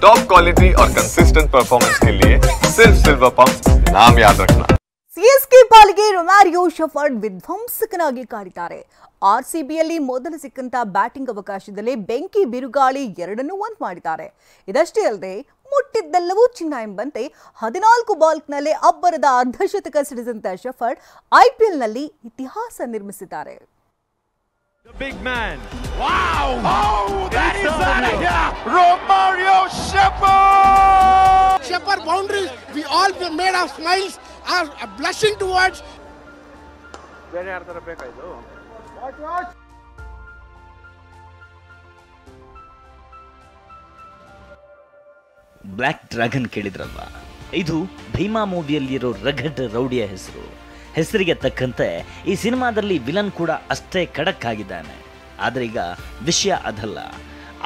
Top quality और consistent performance के लिए सिर्फ सिल्वर पंप नाम याद रखना। ಸಿಎಸ್ಕೆ ಪಾಲಿಗೆ ರೊಮಾರಿಯೋ ಶೆಫರ್ಡ್ ವಿಧ್ವಂಸಕನಾಗಿ ಕಾಡಿದ್ದಾರೆ. ಆರ್ಸಿಬಿಯಲ್ಲಿ ಮೊದಲು ಸಿಕ್ಕಂತ ಬ್ಯಾಟಿಂಗ್ ಅವಕಾಶದಲ್ಲಿ ಬೆಂಕಿ ಬಿರುಗಾಳಿ ಎರಡನ್ನೂ ಒಂದ್ ಮಾಡಿದ್ದಾರೆ. ಇದಷ್ಟೇ ಅಲ್ಲದೆ ಮುಟ್ಟಿದ್ದೆಲ್ಲವೂ ಚಿನ್ನ ಎಂಬಂತೆ 14 ಬಾಲ್ನಲ್ಲಿ ಅಬ್ಬರದ ಅರ್ಧಶತಕ ಸಿಡಿಸಿದಂತ ಶೆಫರ್ಡ್ ಐಪಿಎಲ್ನಲ್ಲಿ ಇತಿಹಾಸ ನಿರ್ಮಿಸಿದ್ದಾರೆ. The big man. Wow! Oh, that is out of here. Romario Shepherd. Shepherd boundaries. We all made our smiles are blushing towards. ಬೇರೆ ಯಾರ ತರ ಬೇಕಾಯ್ತು? Watch. ಬ್ಲ್ಯಾಕ್ ಡ್ರ್ಯಾಗನ್ ಕೇಳಿದ್ರಲ್ವಾ? ಇದು ಭೀಮಾ ಮೂವಿಯಲ್ಲಿರೋ ರಗಡ್ ರೌಡಿಯ ಹೆಸರಿಗೆ ತಕ್ಕಂತೆ ಈ ಸಿನಿಮಾದಲ್ಲಿ ವಿಲನ್ ಕೂಡ ಅಷ್ಟೇ ಖಡಕ್ ಆಗಿದ್ದಾನೆ. ಆದರೆ ಈಗ ವಿಷಯ ಅದಲ್ಲ.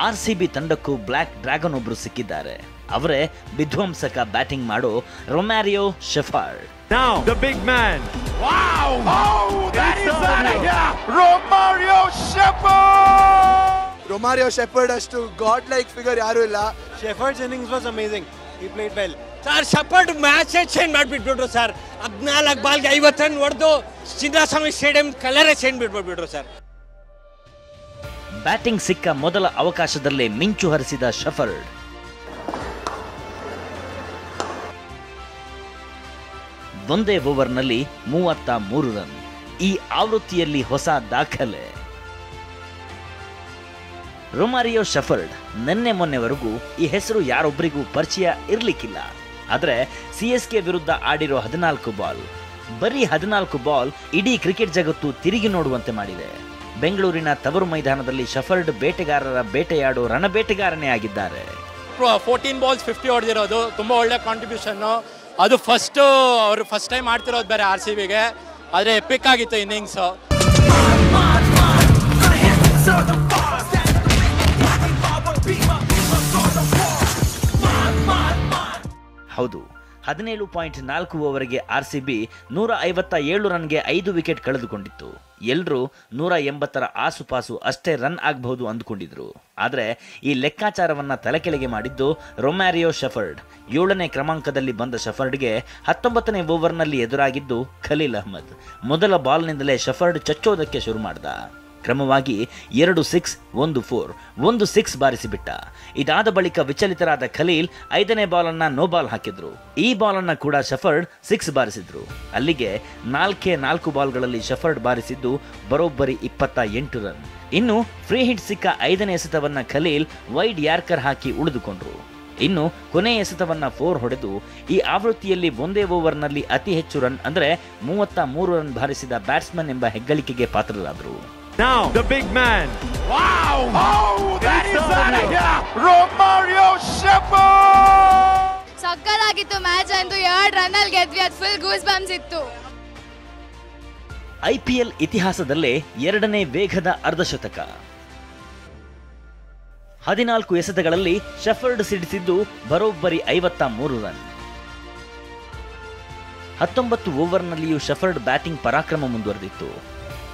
RCB ತಂಡಕ್ಕೂ ಬ್ಲ್ಯಾಕ್ ಡ್ರ್ಯಾಗನ್ ಒಬ್ರು ಸಿಕ್ಕಿದ್ದಾರೆ. ಅವರೇ ವಿಧ್ವಂಸಕ ಬ್ಯಾಟಿಂಗ್ ಮಾಡೋ ರೊಮಾರಿಯೋ shepherd. Now the big man. Wow! Oh, that is out of here. Romario Shepherd. Romario Shepherd has to godlike figure yaru illa. Shepherd's innings was amazing. He played well. Sir, Shepherd match change ಮಾಡಿಬಿಟ್ಬಿಟ್ರು sir. 14 ಬಾಲ್ಗೆ 50 run ಹೊಡೆದು Chinnaswamy stadium ಕಲರೇ change ಬಿಟ್ಬಿಟ್ರು sir. Batting ಸಿಕ್ಕ ಮೊದಲ ಅವಕಾಶದಲ್ಲೇ ಮಿಂಚು ಹರಿಸಿದ shepherd ಒಂದೇ ಓವರ್ನಲ್ಲಿ 33 run. ಈ ಆವೃತ್ತಿಯಲ್ಲಿ ಹೊಸ ದಾಖಲೆ. ರೊಮಾರಿಯೋ ಶೆಫರ್ಡ್ ನಿನ್ನೆ ಮೊನ್ನೆವರೆಗೂ ಈ ಹೆಸರು ಯಾರೊಬ್ಬರಿಗೂ ಪರಿಚಯ ಇರಲಿಕ್ಕಿಲ್ಲ. ಆದರೆ ಸಿಎಸ್ಕೆ ವಿರುದ್ಧ ಆಡಿರೋ 14 ಬಾಲ್, ಬರೀ 14 ಬಾಲ್ ಇಡೀ ಕ್ರಿಕೆಟ್ ಜಗತ್ತು ತಿರುಗಿ ನೋಡುವಂತೆ ಮಾಡಿದೆ. ಬೆಂಗಳೂರಿನ ತವರು ಮೈದಾನದಲ್ಲಿ ಶೆಫರ್ಡ್ ಬೇಟೆಗಾರರ ಬೇಟೆಯಾಡೋ ರಣಬೇಟೆಗಾರನೇ ಆಗಿದ್ದಾರೆ. 14 ಬಾಲ್ಸ್ 50 ಹೊಡೆದಿರೋದು ತುಂಬಾ ಒಳ್ಳೆ ಕಾಂಟ್ರಿಬ್ಯೂಷನ್. ಅದು ಅವರು ಫಸ್ಟ್ ಟೈಮ್ ಆಡ್ತಿರೋದು ಬೇರೆ RCBಗೆ. ಆದರೆ ಎಪಿಕ್ ಆಗಿತ್ತು ಇನ್ನಿಂಗ್ಸ್. ಹೌದು, 17.4 ಓವರ್ಗೆ RCB 157 ರನ್ಗೆ 5 ವಿಕೆಟ್ ಕಳೆದುಕೊಂಡಿತ್ತು. ಎಲ್ಲರೂ 180ರ ಆಸುಪಾಸು ಅಷ್ಟೇ ರನ್ ಆಗಬಹುದು ಅಂದುಕೊಂಡಿದ್ರು. ಆದರೆ ಈ ಲೆಕ್ಕಾಚಾರವನ್ನ ತಲೆಕೆಳಗೆ ಮಾಡಿದ್ದು ರೊಮಾರಿಯೋ ಶೆಫರ್ಡ್. 7ನೇ ಕ್ರಮಾಂಕದಲ್ಲಿ ಬಂದ ಶೆಫರ್ಡ್ಗೆ 19ನೇ ಓವರ್ನಲ್ಲಿ ಎದುರಾಗಿದ್ದು ಖಲೀಲ್ ಅಹ್ಮದ್. ಮೊದಲ ಬಾಲ್ನಿಂದಲೇ ಶೆಫರ್ಡ್ ಚಚ್ಚೋದಕ್ಕೆ ಶುರು ಮಾಡಿದ. ಕ್ರಮವಾಗಿ 2 6, 1 4, 1 6 ಬಾರಿಸಿಬಿಟ್ಟ. ಇದಾದ ಬಳಿಕ ವಿಚಲಿತರಾದ ಖಲೀಲ್ 5ನೇ ಬಾಲನ್ನ ನೋ ಬಾಲ್ ಹಾಕಿದ್ರು. ಈ ಬಾಲನ್ನ ಕೂಡ ಶೆಫರ್ಡ್ 6 ಬಾರಿಸಿದ್ರು. ಅಲ್ಲಿಗೆ 4 ಬಾಲ್ಗಳಲ್ಲಿ ಶೆಫರ್ಡ್ ಬಾರಿಸಿದ್ದು ಬರೋಬ್ಬರಿ 28 ರನ್. ಇನ್ನು ಫ್ರೀ ಹಿಟ್ ಸಿಕ್ಕ 5ನೇ ಎಸೆತವನ್ನ ಖಲೀಲ್ ವೈಡ್ ಯಾರ್ಕರ್ ಹಾಕಿ ಉಳಿದುಕೊಂಡ್ರು. ಇನ್ನು ಕೊನೆಯ ಎಸೆತವನ್ನ 4 ಹೊಡೆದು ಈ ಆವೃತ್ತಿಯಲ್ಲಿ ಒಂದೇ ಓವರ್ನಲ್ಲಿ ಅತಿ ಹೆಚ್ಚು ರನ್ ಅಂದ್ರೆ 33 ರನ್ ಬಾರಿಸಿದ ಬ್ಯಾಟ್ಸ್ಮನ್ ಎಂಬ ಹೆಗ್ಗಳಿಕೆಗೆ ಪಾತ್ರರಾದರು. Now the big man. Wow! Oh, that is out of here. Romario Shepherd. ಸಕ್ಕತ್ತಾಗಿತ್ತು ಮ್ಯಾಚ್ ಅಂತೂ. 2 ರನ್ನಲ್ಲಿ ಗೆದ್ವಿ. ಅದು ಫುಲ್ ಗೂಸ್ ಬಂಪ್ಸ್ ಇತ್ತು. IPL ಇತಿಹಾಸದಲ್ಲೇ 2ನೇ ವೇಗದ ಅರ್ಧಶತಕ. 14 ಎಸೆತಗಳಲ್ಲಿ ಶೆಫರ್ಡ್ ಸಿಡಿಸಿದ್ದು ಬರೋಬ್ಬರಿ 53 ರನ್. 19 ಓವರ್ನಲ್ಲಿಯೂ ಶೆಫರ್ಡ್ ಬ್ಯಾಟಿಂಗ್ ಪರಾಕ್ರಮ ಮುಂದುವರೆದಿತ್ತು.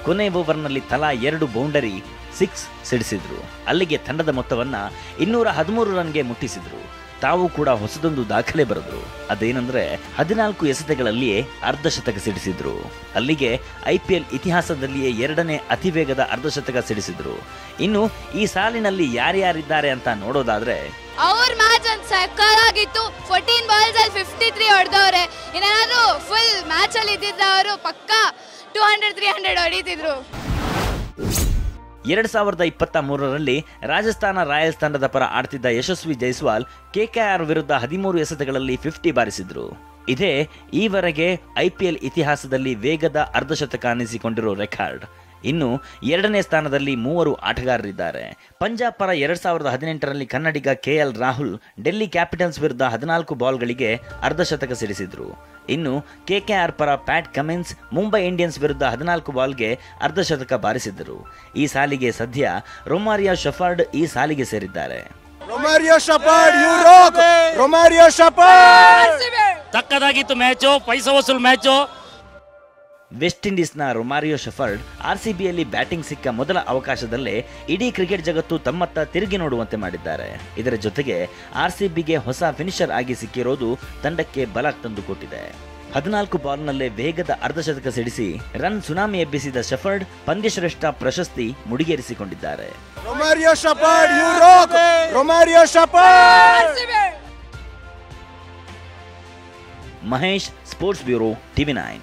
ಕೊನೆ ಓವರ್ನಲ್ಲಿ ತಲಾ 2 ಬೌಂಡರಿ 6 ಸಿಡಿಸಿದ್ರು. ಅಲ್ಲಿಗೆ ತಂಡದ ಮೊತ್ತವನ್ನ 213 ರನ್ಗೆ ಮುಟ್ಟಿಸಿದ್ರು. ತಾವು ಕೂಡ ಹೊಸದೊಂದು ದಾಖಲೆ ಬರೆದ್ರು. ಅದೇನೆಂದ್ರೆ 14 ಎಸೆತಗಳಲ್ಲಿಯೇ ಅರ್ಧಶತಕ ಸಿಡಿಸಿದ್ರು. ಅಲ್ಲಿಗೆ IPL ಇತಿಹಾಸದಲ್ಲಿಯೇ 2ನೇ ಅತಿ ವೇಗದ ಅರ್ಧಶತಕ ಸಿಡಿಸಿದ್ರು. ಇನ್ನು ಈ ಸಾಲಿನಲ್ಲಿ ಯಾರ್ಯಾರಿದ್ದಾರೆ ಅಂತ ನೋಡೋದಾದ್ರೆ ಅವ್ರ ಮ್ಯಾಚ್ ಅಂತ ಸಕ್ಕತ್ತಾಗಿತ್ತು. 14 ಬಾಲ್ಸ್ ಅಲ್ಲಿ 53 ಹೊಡೆದವ್ರೆ. ಏನಾದ್ರು ಫುಲ್ ಮ್ಯಾಚ್ ಅಲ್ಲಿ ಇದ್ದಿದ್ದ ಅವರು ಪಕ್ಕಾ 200-300 ಹೊಡಿತಿದ್ರು. 2023ರಲ್ಲಿ ರಾಜಸ್ಥಾನ ರಾಯಲ್ಸ್ ತಂಡದ ಪರ ಆಡ್ತಿದ್ದ ಯಶಸ್ವಿ ಜೈಸ್ವಾಲ್ KKR ವಿರುದ್ಧ 13 ಎಸೆತಗಳಲ್ಲಿ 50 ಬಾರಿಸಿದ್ರು. ಇದೇ ಈವರೆಗೆ IPL ಇತಿಹಾಸದಲ್ಲಿ ವೇಗದ ಅರ್ಧಶತಕ ಅನ್ನಿಸಿಕೊಂಡಿರೋ ರೆಕಾರ್ಡ್. ಇನ್ನು 2ನೇ ಸ್ಥಾನದಲ್ಲಿ 3 ಆಟಗಾರರಿದ್ದಾರೆ. ಪಂಜಾಬ್ ಪರ 2018ರಲ್ಲಿ ಕನ್ನಡಿಗ KL ರಾಹುಲ್ ಡೆಲ್ಲಿ ಕ್ಯಾಪಿಟಲ್ಸ್ ವಿರುದ್ಧ 14 ಬಾಲ್ಗಳಿಗೆ ಅರ್ಧಶತಕ ಸಿಡಿಸಿದ್ರು. ಇನ್ನು KKR ಪರ ಪ್ಯಾಟ್ ಕಮಿನ್ಸ್ ಮುಂಬೈ ಇಂಡಿಯನ್ಸ್ ವಿರುದ್ಧ 14 ಬಾಲ್ಗೆ ಅರ್ಧಶತಕ ಬಾರಿಸಿದ್ದರು. ಈ ಸಾಲಿಗೆ ಸದ್ಯ ರೊಮಾರಿಯೋ ಶೆಫರ್ಡ್ ಈ ಸಾಲಿಗೆ ಸೇರಿದ್ದಾರೆ. Romario Shepherd, you rock! Romario Shepherd! ಸಕ್ಕತ್ತಾಗಿತ್ತು ಮ್ಯಾಚು, ಪೈಸಾ ವಸೂಲ್ ಮ್ಯಾಚು. ವೆಸ್ಟ್ ಇಂಡೀಸ್ನ ರೊಮಾರಿಯೋ ಶೆಫರ್ಡ್ ಆರ್ಸಿಬಿಯಲ್ಲಿ ಬ್ಯಾಟಿಂಗ್ ಸಿಕ್ಕ ಮೊದಲ ಅವಕಾಶದಲ್ಲೇ ಇಡೀ ಕ್ರಿಕೆಟ್ ಜಗತ್ತು ತಮ್ಮತ್ತ ತಿರುಗಿ ನೋಡುವಂತೆ ಮಾಡಿದ್ದಾರೆ. ಇದರ ಜೊತೆಗೆ ಆರ್ಸಿಬಿಗೆ ಹೊಸ ಫಿನಿಷರ್ ಆಗಿ ಸಿಕ್ಕಿರೋದು ತಂಡಕ್ಕೆ ಬಲ ತಂದುಕೊಟ್ಟಿದೆ. 14 ಬಾಲ್ನಲ್ಲೇ ವೇಗದ ಅರ್ಧಶತಕ ಸಿಡಿಸಿ ರನ್ ಸುನಾಮಿ ಎಬ್ಬಿಸಿದ ಶೆಫರ್ಡ್ ಪಂದ್ಯಶ್ರೇಷ್ಠ ಪ್ರಶಸ್ತಿ ಮುಡಿಗೇರಿಸಿಕೊಂಡಿದ್ದಾರೆ. Romario Shepherd, you rock! Romario Shepherd! Mahesh, sports bureau, TV9.